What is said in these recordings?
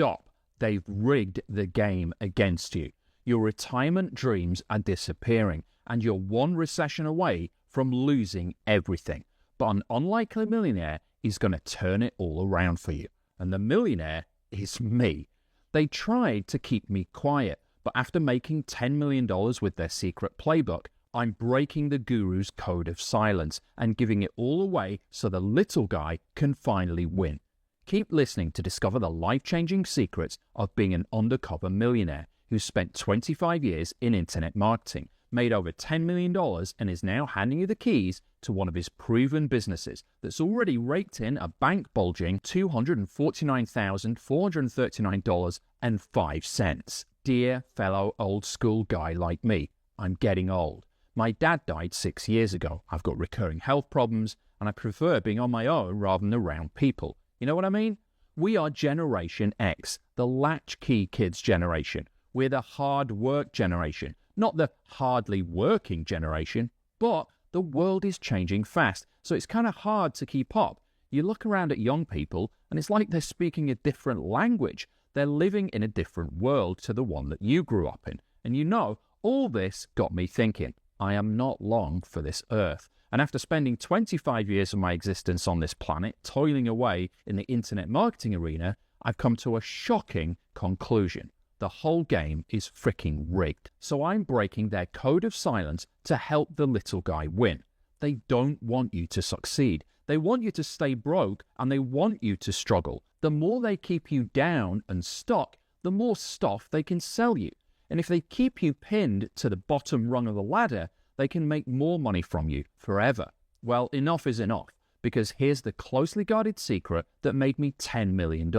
stop. They've rigged the game against you. Your retirement dreams are disappearing, and you're one recession away from losing everything. But an unlikely millionaire is going to turn it all around for you. And the millionaire is me. They tried to keep me quiet, but after making $10 million with their secret playbook, I'm breaking the guru's code of silence and giving it all away so the little guy can finally win. Keep listening to discover the life-changing secrets of being an undercover millionaire who spent 25 years in internet marketing, made over $10 million, and is now handing you the keys to one of his proven businesses that's already raked in a bank-bulging $249,439.05. Dear fellow old-school guy like me, I'm getting old. My dad died 6 years ago. I've got recurring health problems, and I prefer being on my own rather than around people. You know what I mean? We are Generation X, the latchkey kids generation. We're the hard work generation, not the hardly working generation, but the world is changing fast, so it's kind of hard to keep up. You look around at young people, and it's like they're speaking a different language. They're living in a different world to the one that you grew up in. And you know, all this got me thinking, I am not long for this earth. And after spending 25 years of my existence on this planet, toiling away in the internet marketing arena, I've come to a shocking conclusion. The whole game is freaking rigged. So I'm breaking their code of silence to help the little guy win. They don't want you to succeed. They want you to stay broke, and they want you to struggle. The more they keep you down and stuck, the more stuff they can sell you. And if they keep you pinned to the bottom rung of the ladder, they can make more money from you forever. Well, enough is enough, because here's the closely guarded secret that made me $10 million.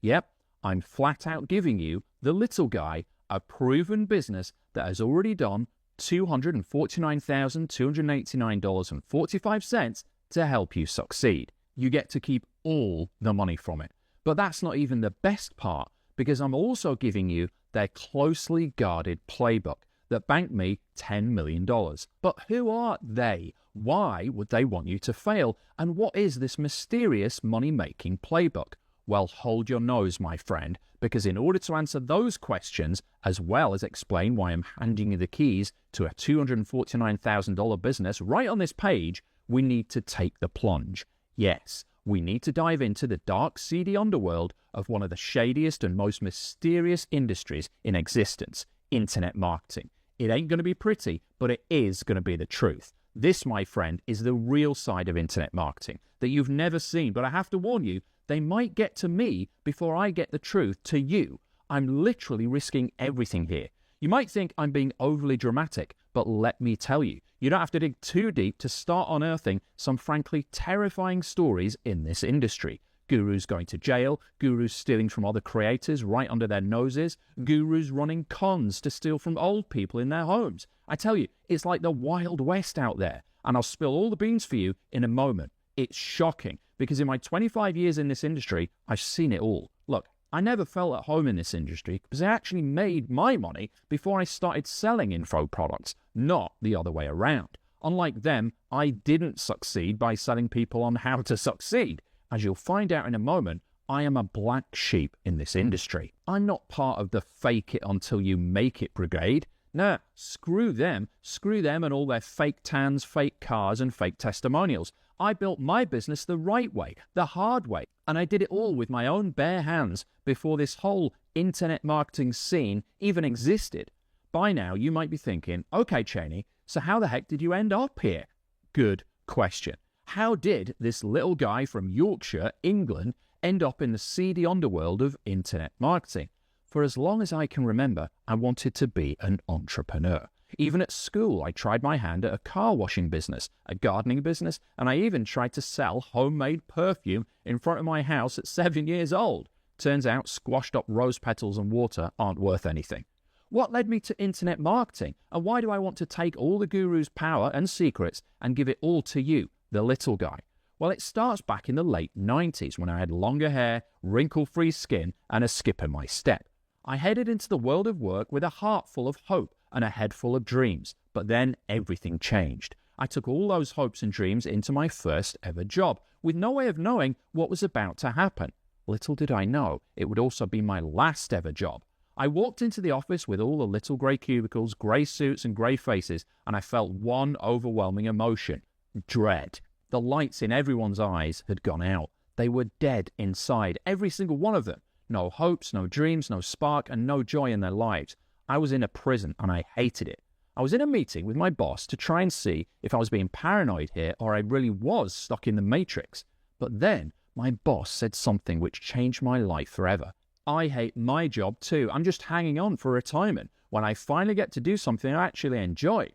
Yep, I'm flat out giving you, the little guy, a proven business that has already done $249,289.45 to help you succeed. You get to keep all the money from it. But that's not even the best part, because I'm also giving you their closely guarded playbook that banked me $10 million. But who are they? Why would they want you to fail? And what is this mysterious money-making playbook? Well, hold your nose, my friend, because in order to answer those questions, as well as explain why I'm handing you the keys to a $249,000 business right on this page, we need to take the plunge. Yes, we need to dive into the dark, seedy underworld of one of the shadiest and most mysterious industries in existence, internet marketing. It ain't going to be pretty, but it is going to be the truth. This, my friend, is the real side of internet marketing that you've never seen, but I have to warn you, they might get to me before I get the truth to you. I'm literally risking everything here. You might think I'm being overly dramatic, but let me tell you, you don't have to dig too deep to start unearthing some frankly terrifying stories in this industry. Gurus going to jail, gurus stealing from other creators right under their noses, gurus running cons to steal from old people in their homes. I tell you, it's like the Wild West out there, and I'll spill all the beans for you in a moment. It's shocking, because in my 25 years in this industry, I've seen it all. Look, I never felt at home in this industry because I actually made my money before I started selling info products, not the other way around. Unlike them, I didn't succeed by selling people on how to succeed. As you'll find out in a moment, I am a black sheep in this industry. I'm not part of the fake it until you make it brigade. Nah, screw them and all their fake tans, fake cars, and fake testimonials. I built my business the right way, the hard way, and I did it all with my own bare hands before this whole internet marketing scene even existed. By now, you might be thinking, okay, Cheney, so how the heck did you end up here? Good question. How did this little guy from Yorkshire, England, end up in the seedy underworld of internet marketing? For as long as I can remember, I wanted to be an entrepreneur. Even at school, I tried my hand at a car washing business, a gardening business, and I even tried to sell homemade perfume in front of my house at 7 years old. Turns out squashed up rose petals and water aren't worth anything. What led me to internet marketing, and why do I want to take all the guru's power and secrets and give it all to you, the little guy? Well, it starts back in the late 90s when I had longer hair, wrinkle-free skin, and a skip in my step. I headed into the world of work with a heart full of hope and a head full of dreams, but then everything changed. I took all those hopes and dreams into my first ever job with no way of knowing what was about to happen. Little did I know, it would also be my last ever job. I walked into the office with all the little grey cubicles, grey suits and grey faces, and I felt one overwhelming emotion: dread. The lights in everyone's eyes had gone out. They were dead inside, every single one of them. No hopes, no dreams, no spark, and no joy in their lives. I was in a prison, and I hated it. I was in a meeting with my boss to try and see if I was being paranoid here or I really was stuck in the matrix. But then my boss said something which changed my life forever. I hate my job too. I'm just hanging on for retirement when I finally get to do something I actually enjoy.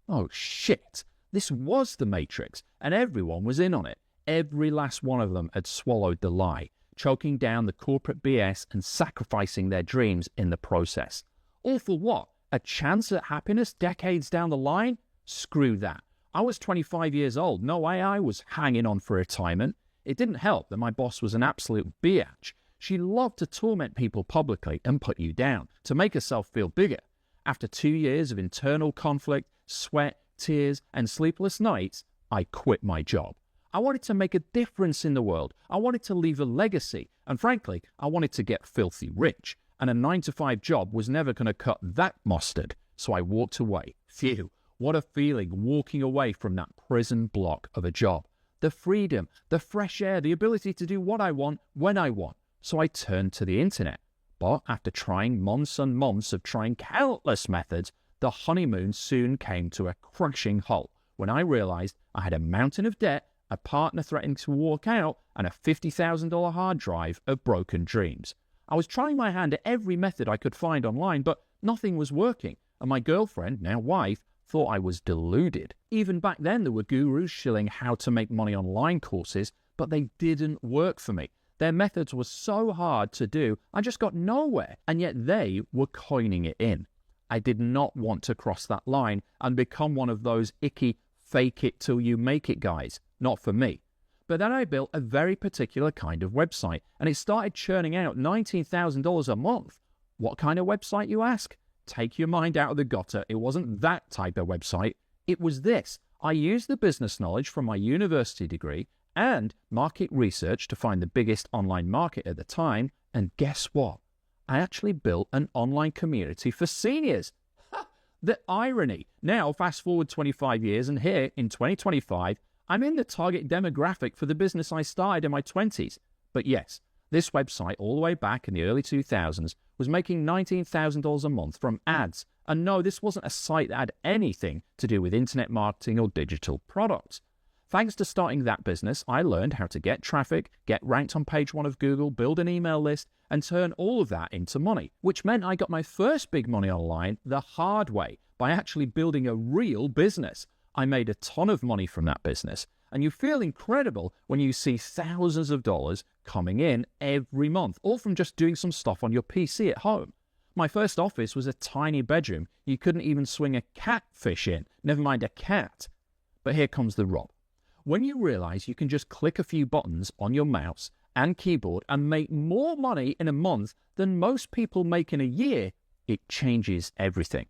Oh shit, this was the matrix, and everyone was in on it. Every last one of them had swallowed the lie, choking down the corporate BS and sacrificing their dreams in the process. All for what? A chance at happiness decades down the line? Screw that. I was 25 years old. No way I was hanging on for retirement. It didn't help that my boss was an absolute biatch. She loved to torment people publicly and put you down to make herself feel bigger. After 2 years of internal conflict, sweat, tears, and sleepless nights, I quit my job. I wanted to make a difference in the world. I wanted to leave a legacy. And frankly, I wanted to get filthy rich. And a 9-to-5 job was never going to cut that mustard. So I walked away. Phew, what a feeling walking away from that prison block of a job. The freedom, the fresh air, the ability to do what I want, when I want. So I turned to the internet. But after trying months and months of trying countless methods, the honeymoon soon came to a crashing halt when I realized I had a mountain of debt, a partner threatening to walk out, and a $50,000 hard drive of broken dreams. I was trying my hand at every method I could find online, but nothing was working, and my girlfriend, now wife, thought I was deluded. Even back then, there were gurus shilling how to make money online courses, but they didn't work for me. Their methods were so hard to do, I just got nowhere, and yet they were coining it in. I did not want to cross that line and become one of those icky fake it till you make it guys. Not for me. But then I built a very particular kind of website, and it started churning out $19,000 a month. What kind of website, you ask? Take your mind out of the gutter. It wasn't that type of website. It was this. I used the business knowledge from my university degree and market research to find the biggest online market at the time, and guess what? I actually built an online community for seniors. The irony. Now, fast forward 25 years, and here in 2025, I'm in the target demographic for the business I started in my 20s. But yes, this website all the way back in the early 2000s was making $19,000 a month from ads. And no, this wasn't a site that had anything to do with internet marketing or digital products. Thanks to starting that business, I learned how to get traffic, get ranked on page 1 of Google, build an email list, and turn all of that into money, which meant I got my first big money online the hard way by actually building a real business. I made a ton of money from that business, and you feel incredible when you see thousands of dollars coming in every month, all from just doing some stuff on your PC at home. My first office was a tiny bedroom. You couldn't even swing a catfish in, never mind a cat. But here comes the rub. When you realize you can just click a few buttons on your mouse and keyboard and make more money in a month than most people make in a year, it changes everything.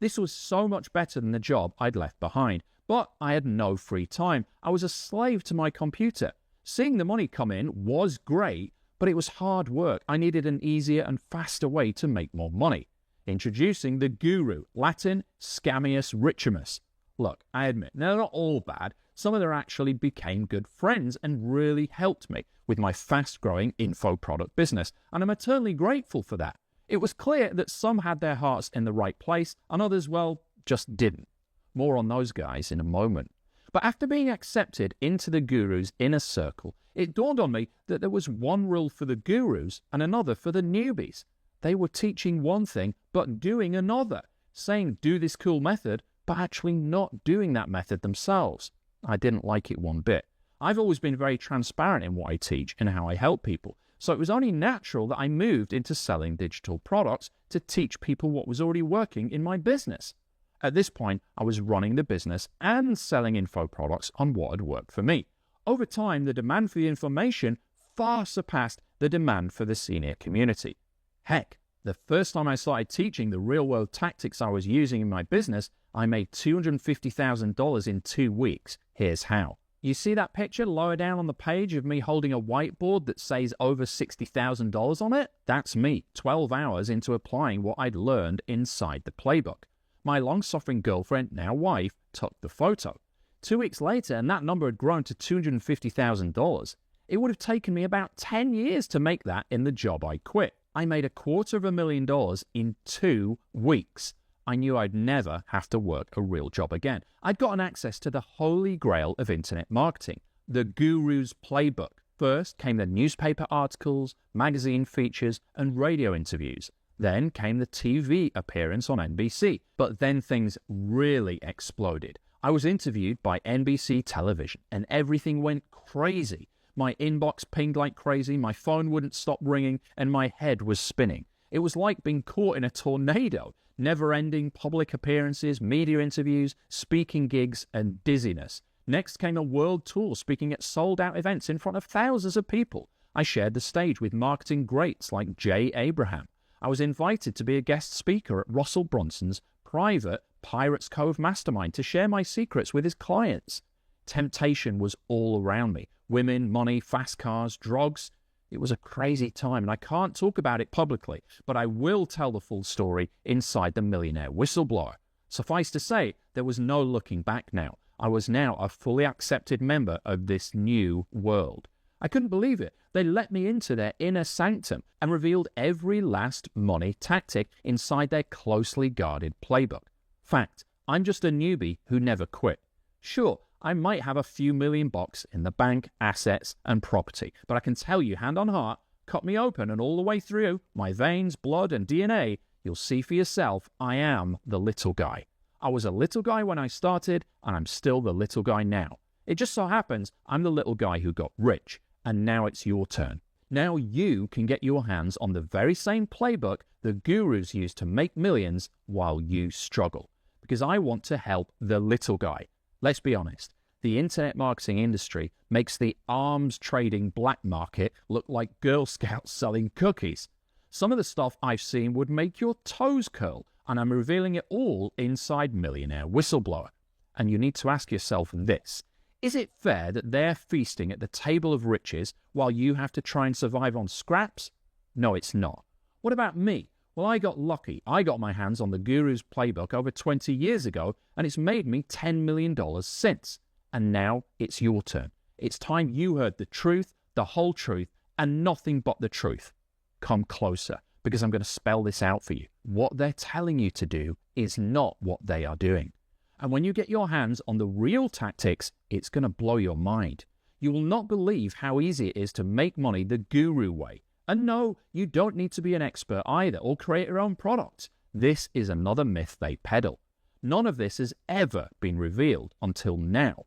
This was so much better than the job I'd left behind, but I had no free time. I was a slave to my computer. Seeing the money come in was great, but it was hard work. I needed an easier and faster way to make more money. Introducing the guru, Latin Scammius Richimus. Look, I admit, they're not all bad. Some of them actually became good friends and really helped me with my fast-growing info product business, and I'm eternally grateful for that. It was clear that some had their hearts in the right place and others, well, just didn't. More on those guys in a moment. But after being accepted into the guru's inner circle, it dawned on me that there was one rule for the gurus and another for the newbies. They were teaching one thing but doing another, saying do this cool method but actually not doing that method themselves. I didn't like it one bit. I've always been very transparent in what I teach and how I help people, so it was only natural that I moved into selling digital products to teach people what was already working in my business. At this point, I was running the business and selling info products on what had worked for me. Over time, the demand for the information far surpassed the demand for the senior community. Heck, the first time I started teaching the real-world tactics I was using in my business, I made $250,000 in 2 weeks. Here's how. You see that picture lower down on the page of me holding a whiteboard that says over $60,000 on it? That's me, 12 hours into applying what I'd learned inside the playbook. My long-suffering girlfriend, now wife, took the photo. 2 weeks later, and that number had grown to $250,000. It would have taken me about 10 years to make that in the job I quit. I made $250,000 in 2 weeks. I knew I'd never have to work a real job again. I'd gotten access to the holy grail of internet marketing, the guru's playbook. First came the newspaper articles, magazine features, and radio interviews. Then came the TV appearance on NBC. But then things really exploded. I was interviewed by NBC television, and everything went crazy. My inbox pinged like crazy, my phone wouldn't stop ringing, and my head was spinning. It was like being caught in a tornado. Never-ending public appearances, media interviews, speaking gigs, and dizziness. Next came a world tour, speaking at sold-out events in front of thousands of people. I shared the stage with marketing greats like Jay Abraham. I was invited to be a guest speaker at Russell Brunson's private Pirates Cove mastermind to share my secrets with his clients. Temptation was all around me. Women, money, fast cars, drugs. It was a crazy time, and I can't talk about it publicly, but I will tell the full story inside the Millionaire Whistleblower. Suffice to say, there was no looking back now. I was now a fully accepted member of this new world. I couldn't believe it. They let me into their inner sanctum and revealed every last money tactic inside their closely guarded playbook. Fact, I'm just a newbie who never quit. Sure, I might have a few million bucks in the bank, assets, and property, but I can tell you, hand on heart, cut me open and all the way through, my veins, blood, and DNA, you'll see for yourself, I am the little guy. I was a little guy when I started, and I'm still the little guy now. It just so happens I'm the little guy who got rich, and now it's your turn. Now you can get your hands on the very same playbook the gurus use to make millions while you struggle. Because I want to help the little guy. Let's be honest, the internet marketing industry makes the arms trading black market look like Girl Scouts selling cookies. Some of the stuff I've seen would make your toes curl, and I'm revealing it all inside Millionaire Whistleblower. And you need to ask yourself this. Is it fair that they're feasting at the table of riches while you have to try and survive on scraps? No, it's not. What about me? Well, I got lucky. I got my hands on the guru's playbook over 20 years ago, and it's made me $10 million since. And now it's your turn. It's time you heard the truth, the whole truth, and nothing but the truth. Come closer, because I'm going to spell this out for you. What they're telling you to do is not what they are doing. And when you get your hands on the real tactics, it's going to blow your mind. You will not believe how easy it is to make money the guru way. And no, you don't need to be an expert either or create your own product. This is another myth they peddle. None of this has ever been revealed until now.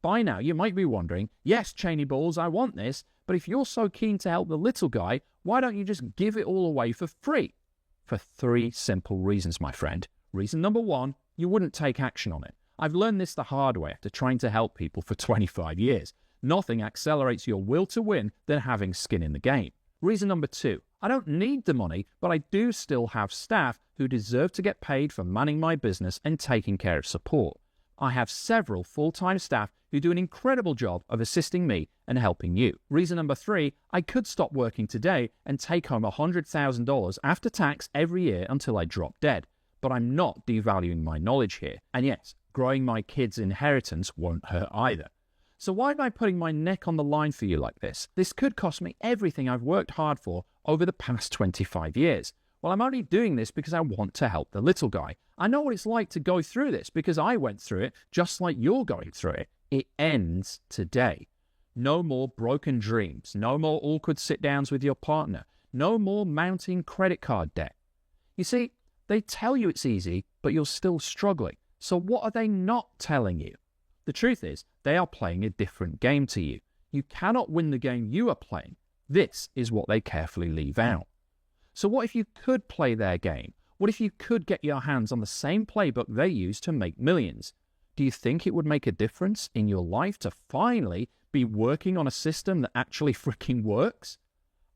By now, you might be wondering, yes, Cheney Balls, I want this, but if you're so keen to help the little guy, why don't you just give it all away for free? For 3 simple reasons, my friend. Reason number 1, you wouldn't take action on it. I've learned this the hard way after trying to help people for 25 years. Nothing accelerates your will to win than having skin in the game. Reason number 2, I don't need the money, but I do still have staff who deserve to get paid for manning my business and taking care of support. I have several full-time staff who do an incredible job of assisting me and helping you. Reason number 3, I could stop working today and take home $100,000 after tax every year until I drop dead. But I'm not devaluing my knowledge here. And yes, growing my kids' inheritance won't hurt either. So why am I putting my neck on the line for you like this? This could cost me everything I've worked hard for over the past 25 years. Well, I'm only doing this because I want to help the little guy. I know what it's like to go through this because I went through it just like you're going through it. It ends today. No more broken dreams. No more awkward sit-downs with your partner. No more mounting credit card debt. You see, they tell you it's easy, but you're still struggling. So what are they not telling you? The truth is, they are playing a different game to you. You cannot win the game you are playing. This is what they carefully leave out. So what if you could play their game? What if you could get your hands on the same playbook they use to make millions? Do you think it would make a difference in your life to finally be working on a system that actually freaking works?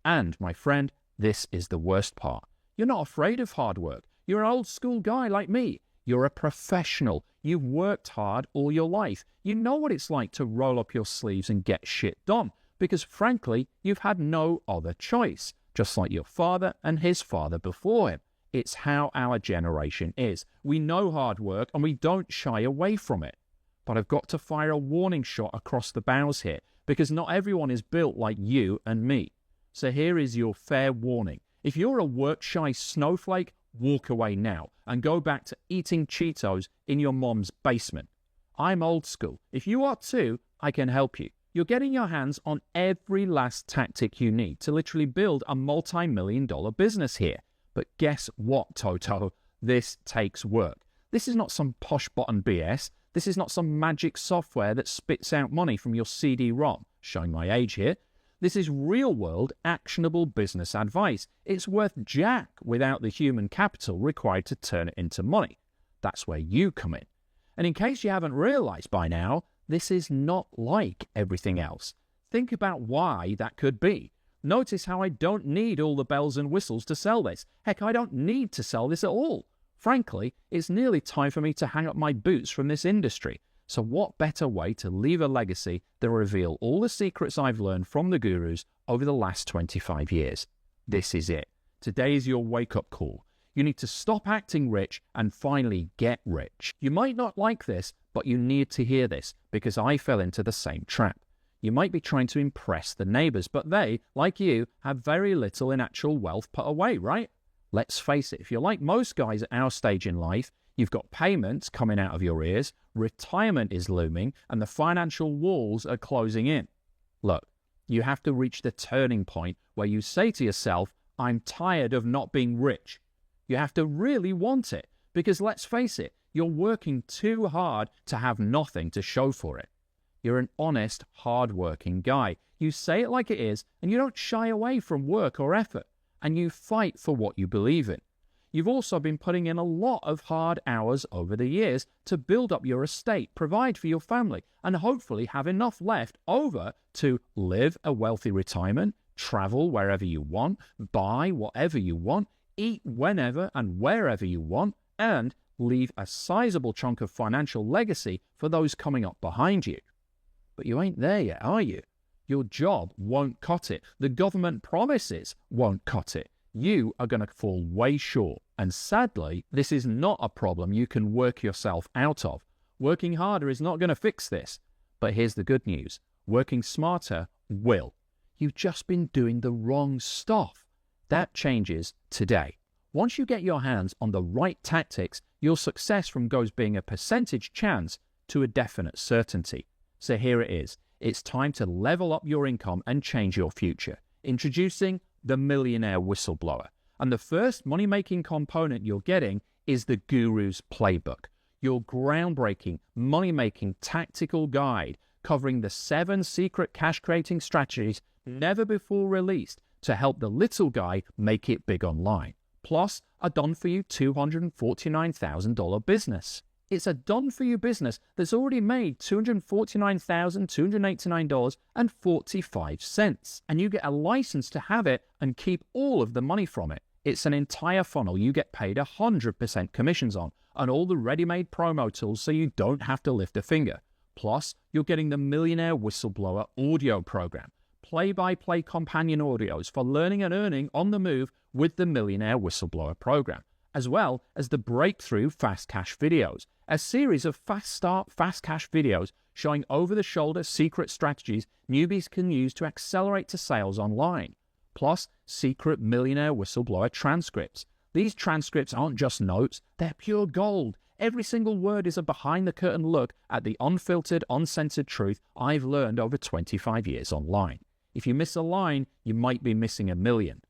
And, my friend, this is the worst part. You're not afraid of hard work. You're an old school guy like me. You're a professional. You've worked hard all your life. You know what it's like to roll up your sleeves and get shit done because, frankly, you've had no other choice, just like your father and his father before him. It's how our generation is. We know hard work and we don't shy away from it. But I've got to fire a warning shot across the bows here because not everyone is built like you and me. So here is your fair warning. If you're a work-shy snowflake, walk away now and go back to eating Cheetos in your mom's basement. I'm old school. If you are too, I can help you. You're getting your hands on every last tactic you need to literally build a multi-million-dollar business here. But guess what, Toto? This takes work. This is not some posh button BS. This is not some magic software that spits out money from your CD-ROM. Showing my age here. This is real-world, actionable business advice. It's worth jack without the human capital required to turn it into money. That's where you come in. And in case you haven't realized by now, this is not like everything else. Think about why that could be. Notice how I don't need all the bells and whistles to sell this. Heck, I don't need to sell this at all. Frankly, it's nearly time for me to hang up my boots from this industry. So what better way to leave a legacy than reveal all the secrets I've learned from the gurus over the last 25 years? This is it. Today is your wake-up call. You need to stop acting rich and finally get rich. You might not like this, but you need to hear this because I fell into the same trap. You might be trying to impress the neighbors, but they, like you, have very little in actual wealth put away, right? Let's face it, if you're like most guys at our stage in life, you've got payments coming out of your ears, retirement is looming, and the financial walls are closing in. Look, you have to reach the turning point where you say to yourself, I'm tired of not being rich. You have to really want it, because let's face it, you're working too hard to have nothing to show for it. You're an honest, hard-working guy. You say it like it is, and you don't shy away from work or effort, and you fight for what you believe in. You've also been putting in a lot of hard hours over the years to build up your estate, provide for your family, and hopefully have enough left over to live a wealthy retirement, travel wherever you want, buy whatever you want, eat whenever and wherever you want, and leave a sizable chunk of financial legacy for those coming up behind you. But you ain't there yet, are you? Your job won't cut it. The government promises won't cut it. You are going to fall way short. And sadly, this is not a problem you can work yourself out of. Working harder is not going to fix this. But here's the good news. Working smarter will. You've just been doing the wrong stuff. That changes today. Once you get your hands on the right tactics, your success from goes being a percentage chance to a definite certainty. So here it is. It's time to level up your income and change your future. Introducing the Millionaire Whistleblower. And the first money-making component you're getting is the Guru's Playbook, your groundbreaking money-making tactical guide covering the 7 secret cash-creating strategies never before released to help the little guy make it big online. Plus, a done-for-you $249,000 business. It's a done-for-you business that's already made $249,289.45, and you get a license to have it and keep all of the money from it. It's an entire funnel you get paid 100% commissions on, and all the ready-made promo tools so you don't have to lift a finger. Plus, you're getting the Millionaire Whistleblower audio program, play-by-play companion audios for learning and earning on the move with the Millionaire Whistleblower program, as well as the Breakthrough Fast Cash videos, a series of fast start, fast cash videos showing over-the-shoulder secret strategies newbies can use to accelerate to sales online. Plus, secret Millionaire Whistleblower transcripts. These transcripts aren't just notes, they're pure gold. Every single word is a behind-the-curtain look at the unfiltered, uncensored truth I've learned over 25 years online. If you miss a line, you might be missing a million.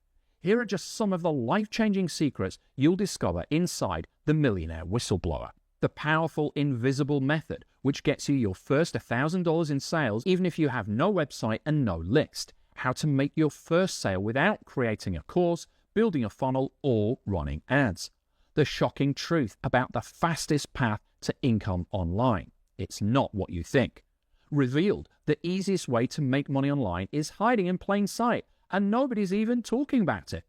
Here are just some of the life-changing secrets you'll discover inside the Millionaire Whistleblower. The powerful invisible method, which gets you your first $1,000 in sales even if you have no website and no list. How to make your first sale without creating a course, building a funnel, or running ads. The shocking truth about the fastest path to income online. It's not what you think. Revealed, the easiest way to make money online is hiding in plain sight, and nobody's even talking about it.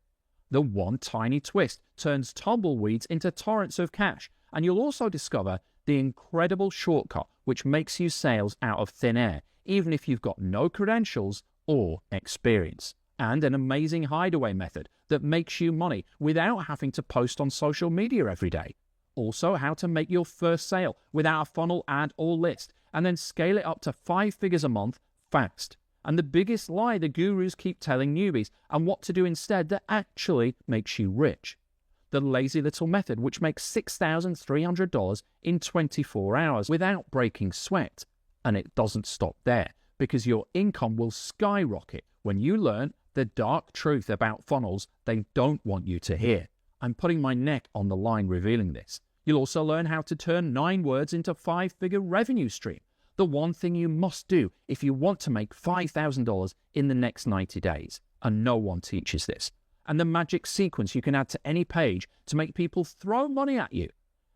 The one tiny twist turns tumbleweeds into torrents of cash, And you'll also discover the incredible shortcut which makes you sales out of thin air, even if you've got no credentials or experience. And an amazing hideaway method that makes you money without having to post on social media every day. Also, how to make your first sale without a funnel, ad, or list, and then scale it up to 5 figures a month fast. And the biggest lie the gurus keep telling newbies, and what to do instead that actually makes you rich. The lazy little method which makes $6,300 in 24 hours without breaking sweat. And it doesn't stop there, because your income will skyrocket when you learn the dark truth about funnels they don't want you to hear. I'm putting my neck on the line revealing this. You'll also learn how to turn 9 words into 5-figure revenue stream. The one thing you must do if you want to make $5,000 in the next 90 days. And no one teaches this. And the magic sequence you can add to any page to make people throw money at you.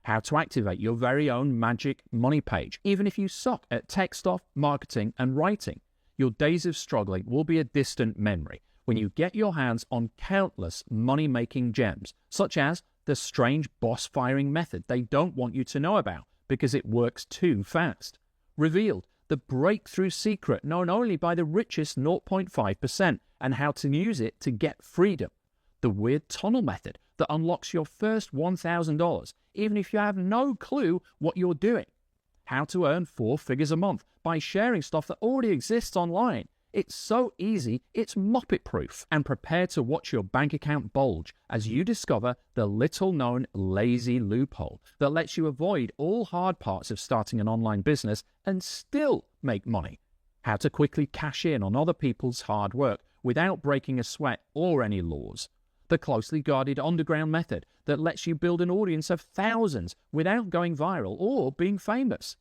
How to activate your very own magic money page. Even if you suck at tech stuff, marketing, and writing, your days of struggling will be a distant memory when you get your hands on countless money-making gems, such as the strange boss firing method they don't want you to know about because it works too fast. Revealed the breakthrough secret known only by the richest 0.5% and how to use it to get freedom. The weird tunnel method that unlocks your first $1,000 even if you have no clue what you're doing. How to earn 4 figures a month by sharing stuff that already exists online. It's so easy, it's Muppet-proof. And prepare to watch your bank account bulge as you discover the little-known lazy loophole that lets you avoid all hard parts of starting an online business and still make money. How to quickly cash in on other people's hard work without breaking a sweat or any laws. The closely guarded underground method that lets you build an audience of thousands without going viral or being famous.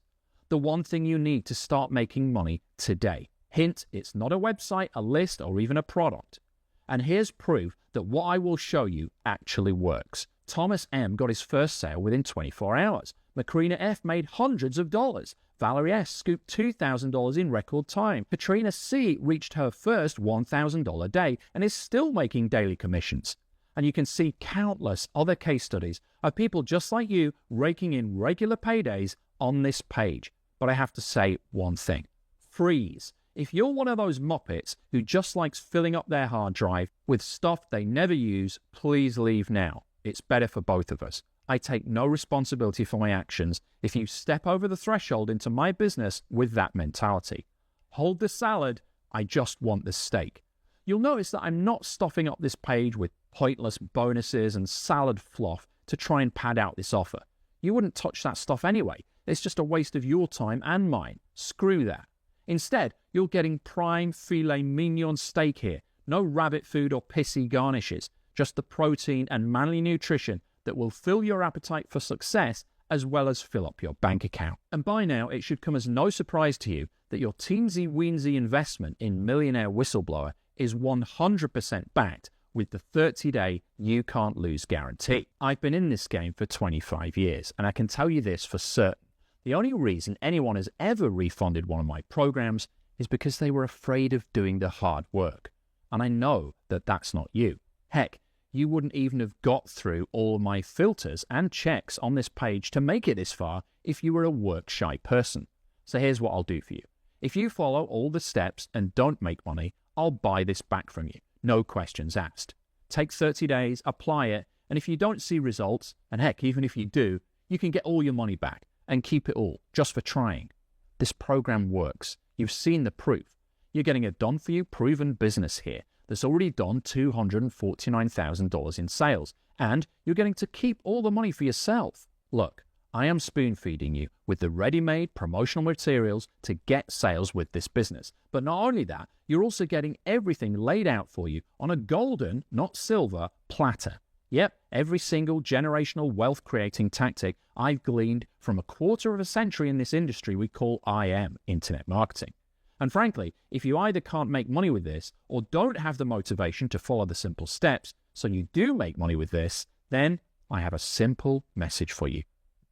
The one thing you need to start making money today. Hint, it's not a website, a list, or even a product. And here's proof that what I will show you actually works. Thomas M. got his first sale within 24 hours. Macrina F. made hundreds of dollars. Valerie S. scooped $2,000 in record time. Katrina C. reached her first $1,000 day and is still making daily commissions. And you can see countless other case studies of people just like you raking in regular paydays on this page. But I have to say one thing. Freeze. If you're one of those Muppets who just likes filling up their hard drive with stuff they never use, please leave now. It's better for both of us. I take no responsibility for my actions if you step over the threshold into my business with that mentality. Hold the salad, I just want the steak. You'll notice that I'm not stuffing up this page with pointless bonuses and salad fluff to try and pad out this offer. You wouldn't touch that stuff anyway. It's just a waste of your time and mine. Screw that. Instead, you're getting prime filet mignon steak here. No rabbit food or pissy garnishes. Just the protein and manly nutrition that will fill your appetite for success as well as fill up your bank account. And by now, it should come as no surprise to you that your teensy-weensy investment in Millionaire Whistleblower is 100% backed with the 30-day you can't lose guarantee. I've been in this game for 25 years, and I can tell you this for certain. The only reason anyone has ever refunded one of my programs is because they were afraid of doing the hard work. And I know that that's not you. Heck, you wouldn't even have got through all of my filters and checks on this page to make it this far if you were a work-shy person. So here's what I'll do for you. If you follow all the steps and don't make money, I'll buy this back from you. No questions asked. Take 30 days, apply it, and if you don't see results, and heck, even if you do, you can get all your money back. And keep it all, just for trying. This program works. You've seen the proof. You're getting a done-for-you proven business here that's already done $249,000 in sales, and you're getting to keep all the money for yourself. Look, I am spoon-feeding you with the ready-made promotional materials to get sales with this business. But not only that, you're also getting everything laid out for you on a golden, not silver, platter. Yep, every single generational wealth-creating tactic I've gleaned from a quarter of a century in this industry we call IM, internet marketing. And frankly, if you either can't make money with this or don't have the motivation to follow the simple steps so you do make money with this, then I have a simple message for you.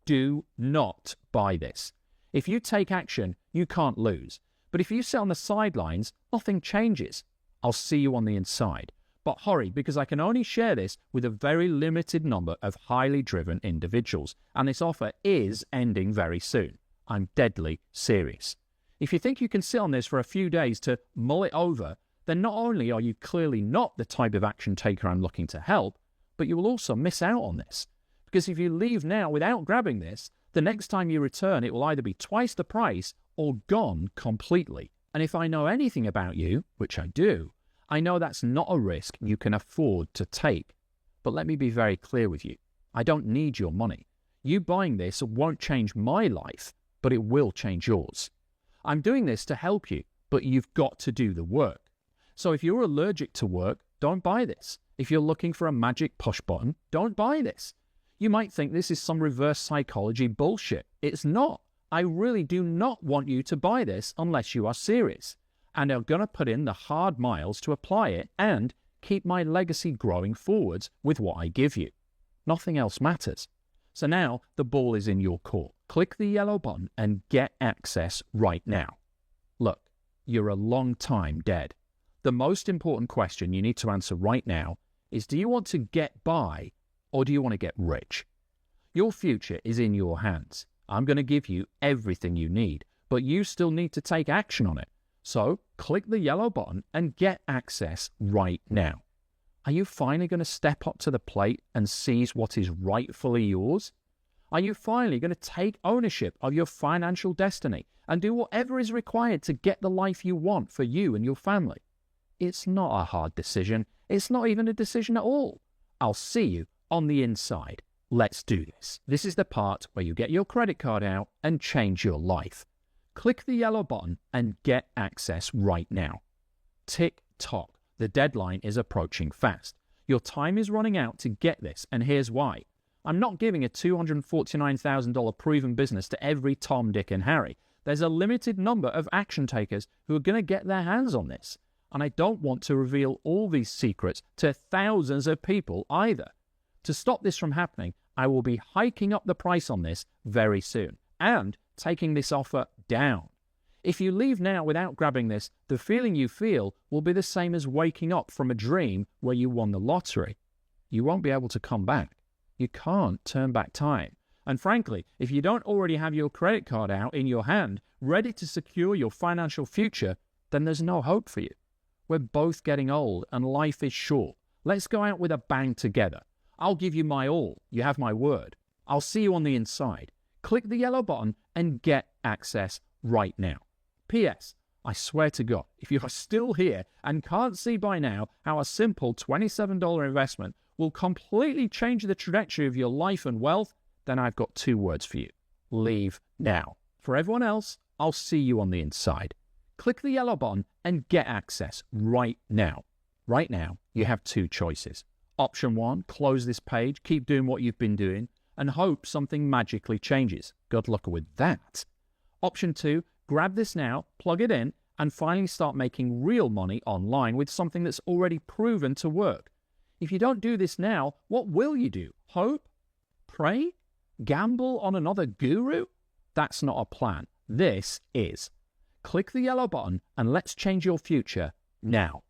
Do not buy this. If you take action, you can't lose. But if you sit on the sidelines, nothing changes. I'll see you on the inside. But hurry, because I can only share this with a very limited number of highly driven individuals, and this offer is ending very soon. I'm deadly serious. If you think you can sit on this for a few days to mull it over, then not only are you clearly not the type of action taker I'm looking to help, but you will also miss out on this. Because if you leave now without grabbing this, the next time you return it will either be twice the price or gone completely. And if I know anything about you, which I do, I know that's not a risk you can afford to take. But let me be very clear with you. I don't need your money. You buying this won't change my life, but it will change yours. I'm doing this to help you, but you've got to do the work. So if you're allergic to work, don't buy this. If you're looking for a magic push button, don't buy this. You might think this is some reverse psychology bullshit. It's not. I really do not want you to buy this unless you are serious and are going to put in the hard miles to apply it and keep my legacy growing forwards with what I give you. Nothing else matters. So now the ball is in your court. Click the yellow button and get access right now. Look, you're a long time dead. The most important question you need to answer right now is, do you want to get by or do you want to get rich? Your future is in your hands. I'm going to give you everything you need, but you still need to take action on it. So click the yellow button and get access right now. Are you finally going to step up to the plate and seize what is rightfully yours? Are you finally going to take ownership of your financial destiny and do whatever is required to get the life you want for you and your family? It's not a hard decision. It's not even a decision at all. I'll see you on the inside. Let's do this. This is the part where you get your credit card out and change your life. Click the yellow button and get access right now. Tick tock. The deadline is approaching fast. Your time is running out to get this, and here's why. I'm not giving a $249,000 proven business to every Tom, Dick, and Harry. There's a limited number of action takers who are going to get their hands on this. And I don't want to reveal all these secrets to thousands of people either. To stop this from happening, I will be hiking up the price on this very soon and taking this offer down. If you leave now without grabbing this, the feeling you feel will be the same as waking up from a dream where you won the lottery. You won't be able to come back. You can't turn back time. And frankly, if you don't already have your credit card out in your hand, ready to secure your financial future, then there's no hope for you. We're both getting old and life is short. Let's go out with a bang together. I'll give you my all. You have my word. I'll see you on the inside. Click the yellow button and get access right now. P.S. I swear to God, if you are still here and can't see by now how a simple $27 investment will completely change the trajectory of your life and wealth, then I've got two words for you. Leave now. For everyone else, I'll see you on the inside. Click the yellow button and get access right now. Right now, you have two choices. Option 1, close this page, keep doing what you've been doing, and hope something magically changes. Good luck with that. Option 2, grab this now, plug it in, and finally start making real money online with something that's already proven to work. If you don't do this now, what will you do? Hope? Pray? Gamble on another guru? That's not a plan. This is. Click the yellow button and let's change your future now.